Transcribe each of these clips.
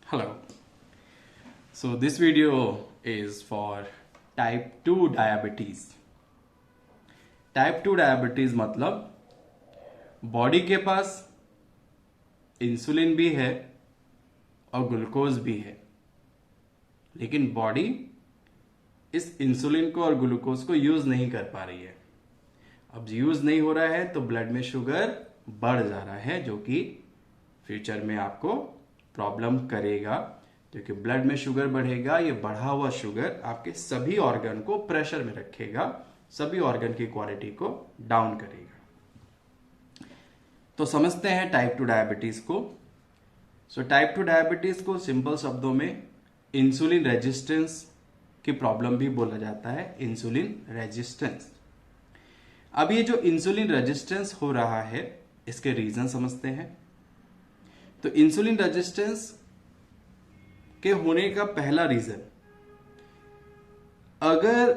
Hello. So this video is for type 2 diabetes. Type 2 diabetes मतलब body के पास insulin भी है और ग्लूकोज भी है, लेकिन बॉडी इस इंसुलिन को और ग्लूकोज को यूज नहीं कर पा रही है। अब यूज नहीं हो रहा है तो ब्लड में शुगर बढ़ जा रहा है, जो कि फ्यूचर में आपको प्रॉब्लम करेगा, क्योंकि ब्लड में शुगर बढ़ेगा। ये बढ़ा हुआ शुगर आपके सभी ऑर्गन को प्रेशर में रखेगा, सभी ऑर्गन की क्वालिटी को डाउन करेगा। तो समझते हैं टाइप 2 डायबिटीज को। टाइप 2 डायबिटीज को सिंपल शब्दों में इंसुलिन रेजिस्टेंस की प्रॉब्लम भी बोला जाता है, इंसुलिन रेजिस्टेंस। अब ये जो इंसुलिन रेजिस्टेंस हो रहा है, इसके रीजन समझते हैं। तो इंसुलिन रेजिस्टेंस के होने का पहला रीजन, अगर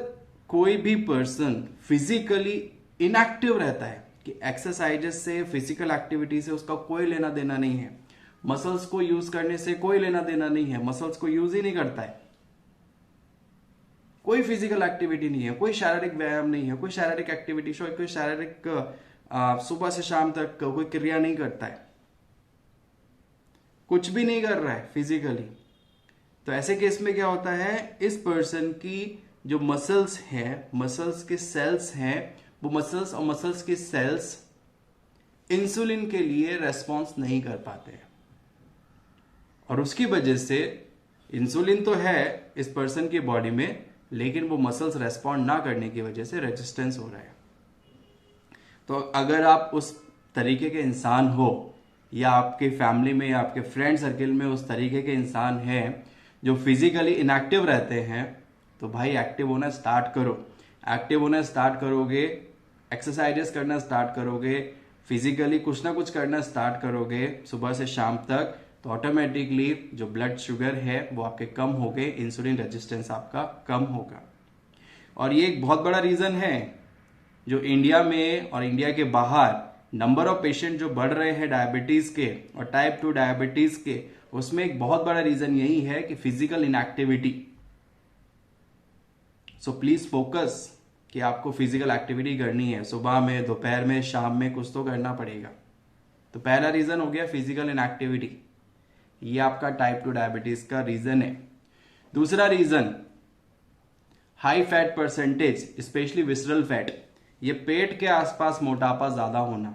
कोई भी पर्सन फिजिकली इनएक्टिव रहता है, कि एक्सरसाइजेस से, फिजिकल एक्टिविटी से उसका कोई लेना देना नहीं है, मसल्स को यूज करने से कोई लेना देना नहीं है, मसल्स को यूज ही नहीं करता है, कोई फिजिकल एक्टिविटी नहीं है, कोई शारीरिक व्यायाम नहीं है, कोई शारीरिक एक्टिविटी, कोई शारीरिक सुबह से शाम तक कोई क्रिया नहीं करता है, कुछ भी नहीं कर रहा है फिजिकली, तो ऐसे केस में क्या होता है, इस पर्सन की जो मसल्स हैं, मसल्स के सेल्स हैं, वो मसल्स और मसल्स के सेल्स इंसुलिन के लिए रेस्पॉन्स नहीं कर पाते हैं, और उसकी वजह से इंसुलिन तो है इस पर्सन की बॉडी में, लेकिन वो मसल्स रेस्पॉन्ड ना करने की वजह से रेजिस्टेंस हो रहा है। तो अगर आप उस तरीके के इंसान हो, या आपके फैमिली में या आपके फ्रेंड सर्किल में उस तरीके के इंसान हैं जो फिजिकली इनएक्टिव रहते हैं, तो भाई एक्टिव होना स्टार्ट करो। एक्टिव होना स्टार्ट करोगे, एक्सरसाइजेस करना स्टार्ट करोगे, फिजिकली कुछ ना कुछ करना स्टार्ट करोगे सुबह से शाम तक, तो ऑटोमेटिकली जो ब्लड शुगर है वो आपके कम हो गए, इंसुलिन रेजिस्टेंस आपका कम होगा। और ये एक बहुत बड़ा रीजन है जो इंडिया में और इंडिया के बाहर नंबर ऑफ पेशेंट जो बढ़ रहे हैं डायबिटीज के और टाइप 2 डायबिटीज के, उसमें एक बहुत बड़ा रीजन यही है कि physical inactivity. So please focus कि आपको फिजिकल एक्टिविटी करनी है, सुबह में, दोपहर में, शाम में, कुछ तो करना पड़ेगा। तो पहला रीजन हो गया फिजिकल इनएक्टिविटी, ये आपका टाइप 2 डायबिटीज का रीजन है। दूसरा reason, high fat percentage, specially visceral fat, ये पेट के आसपास मोटापा ज्यादा होना,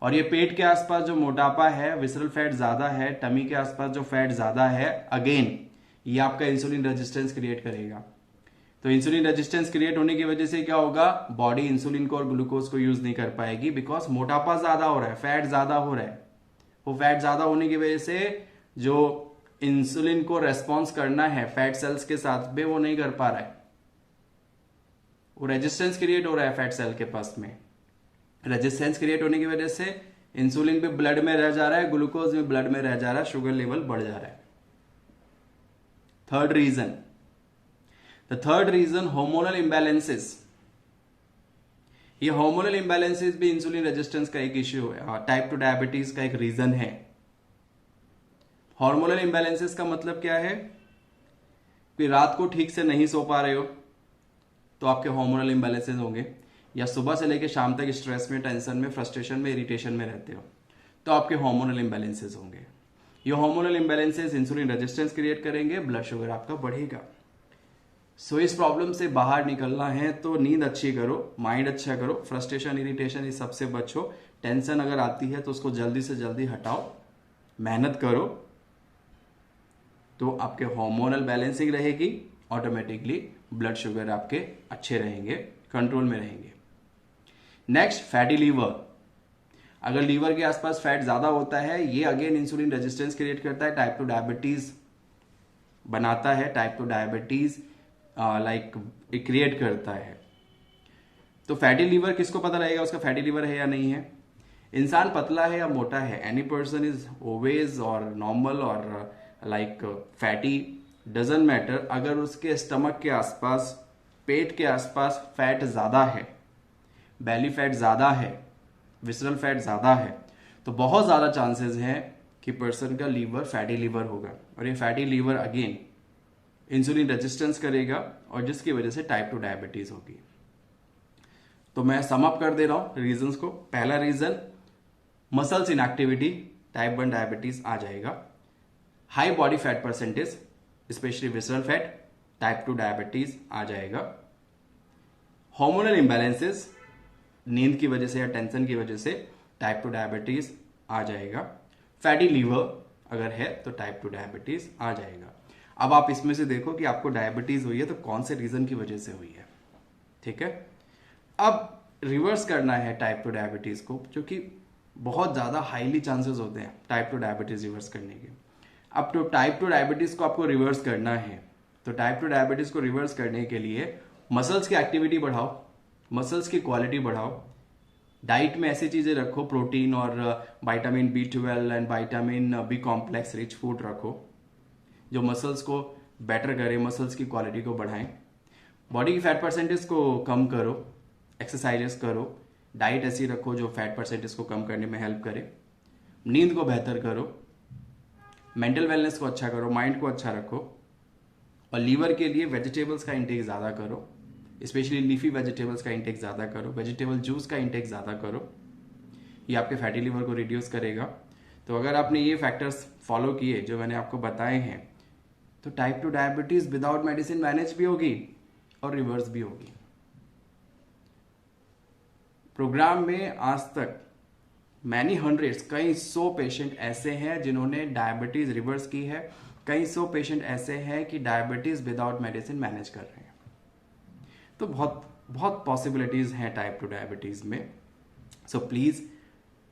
और ये पेट के आसपास जो मोटापा है, विसरल फैट ज्यादा है, टमी के आसपास जो फैट ज्यादा है, अगेन ये आपका इंसुलिन रेजिस्टेंस क्रिएट करेगा। तो इंसुलिन रेजिस्टेंस क्रिएट होने की वजह से क्या होगा, बॉडी इंसुलिन को और ग्लूकोज को यूज नहीं कर पाएगी, बिकॉज मोटापा ज्यादा हो रहा है, फैट ज्यादा हो रहा है। वो फैट ज्यादा होने की वजह से जो इंसुलिन को रेस्पॉन्स करना है फैट सेल्स के साथ में, वो नहीं कर पा रहा है, वो रेजिस्टेंस क्रिएट हो रहा है फैट सेल के पास में। रेजिस्टेंस क्रिएट होने की वजह से इंसुलिन भी ब्लड में रह जा रहा है, ग्लूकोज भी ब्लड में रह जा रहा है, शुगर लेवल बढ़ जा रहा है। Third reason, the third reason, hormonal imbalances. ये हार्मोनल इंबैलेंसेस भी इंसुलिन रेजिस्टेंस का एक इश्यू है, टाइप 2 डायबिटीज का एक रीजन है। हार्मोनल इंबैलेंसेस का मतलब क्या है कि रात को ठीक से नहीं सो पा रहे हो तो आपके हार्मोनल इंबैलेंसेस होंगे, या सुबह से लेकर शाम तक स्ट्रेस में, टेंशन में, फ्रस्ट्रेशन में, इरिटेशन में रहते हो तो आपके हार्मोनल इंबैलेंसेस होंगे। ये hormonal imbalances insulin resistance create करेंगे, ब्लड शुगर आपका बढ़ेगा। सो इस प्रॉब्लम से बाहर निकलना है तो नींद अच्छी करो, माइंड अच्छा करो, फ्रस्ट्रेशन, इरिटेशन इस सबसे बचो, टेंशन अगर आती है तो उसको जल्दी से जल्दी हटाओ, मेहनत करो, तो आपके हार्मोनल बैलेंसिंग रहेगी, ऑटोमेटिकली ब्लड शुगर आपके अच्छे रहेंगे, कंट्रोल में रहेंगे। Next, fatty liver. अगर लीवर के आसपास फैट ज्यादा होता है, ये अगेन इंसुलिन रेजिस्टेंस क्रिएट करता है, टाइप 2 डायबिटीज बनाता है, टाइप 2 डायबिटीज क्रिएट करता है। तो फैटी लीवर किसको पता रहेगा उसका फैटी लीवर है या नहीं है? इंसान पतला है या मोटा है, एनी पर्सन इज ओबेज और नॉर्मल और फैटी, डजंट मैटर। अगर उसके स्टमक के आसपास, पेट के आसपास फैट ज्यादा है, बेली फैट ज्यादा है, विसरल फैट ज्यादा है, तो बहुत ज्यादा चांसेस हैं कि पर्सन का लीवर फैटी लीवर होगा, और ये fatty liver again insulin resistance करेगा और जिसकी वजह से टाइप 2 डायबिटीज होगी। तो मैं सम अप कर दे रहा हूं रीजंस को। पहला reason muscles inactivity, type 1 diabetes आ जाएगा। High body fat percentage specially visceral fat, type 2 diabetes आ जाएगा। हार्मोनल इम्बैलेंसेस, नींद की वजह से या टेंशन की वजह से टाइप 2 डायबिटीज आ जाएगा। फैटी लीवर अगर है तो टाइप 2 डायबिटीज आ जाएगा। अब आप इसमें से देखो कि आपको डायबिटीज हुई है तो कौन से रीजन की वजह से हुई है, ठीक है। अब रिवर्स करना है टाइप 2 डायबिटीज को, जो कि बहुत ज्यादा हाईली चांसेस होते हैं टाइप 2 डायबिटीज रिवर्स करने के। अब तो टाइप 2 डायबिटीज को आपको रिवर्स करना है, तो टाइप 2 डायबिटीज को रिवर्स करने के लिए मसल्स की एक्टिविटी बढ़ाओ, मसल्स की क्वालिटी बढ़ाओ, डाइट में ऐसी चीजें रखो, प्रोटीन और vitamin B12 and vitamin B complex rich food रखो जो मसल्स को बेटर करे, मसल्स की क्वालिटी को बढ़ाएं। बॉडी की फैट परसेंटेज को कम करो, एक्सरसाइजेस करो, डाइट ऐसी रखो जो फैट परसेंटेज को कम करने में हेल्प करे, नींद को बेहतर करो, मेंटल वेलनेस को अच्छा करो, माइंड को अच्छा रखो, और लीवर के लिए वेजिटेबल्स का इंटेक ज़्यादा करो, स्पेशली लीफी वेजिटेबल्स का इंटेक ज़्यादा करो, वेजिटेबल जूस का इंटेक ज़्यादा करो। ये आपके फैटी लीवर को रिड्यूस करेगा। तो अगर आपने ये फैक्टर्स फॉलो किए जो मैंने आपको बताए हैं तो type 2 diabetes without medicine manage भी होगी और रिवर्स भी होगी। प्रोग्राम में आज तक मैनी हंड्रेड्स, कई 100 पेशेंट ऐसे हैं जिन्होंने डायबिटीज रिवर्स की है, कई 100 पेशेंट ऐसे हैं कि डायबिटीज विदाउट मेडिसिन मैनेज कर रहे हैं। तो बहुत बहुत पॉसिबिलिटीज हैं टाइप 2 डायबिटीज में। So please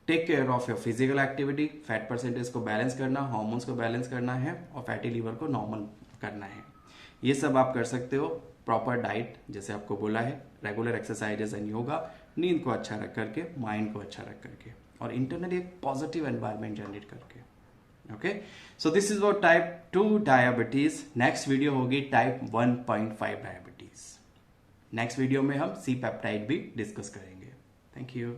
take care of your physical activity, fat percentage को बैलेंस करना, हार्मोन्स को बैलेंस करना है और फैटी लीवर को नॉर्मल करना है। ये सब आप कर सकते हो प्रॉपर डाइट जैसे आपको बोला है, रेगुलर एक्सरसाइजेस एंड योगा, नींद को अच्छा रख करके, माइंड को अच्छा रख करके, और इंटरनली एक पॉजिटिव एनवायरनमेंट जनरेट करके। Okay, so this is about type 2 diabetes. Next video होगी टाइप 1.5 डायबिटीज। नेक्स्ट वीडियो में हम सी पेप्टाइड भी डिस्कस करेंगे। Thank you.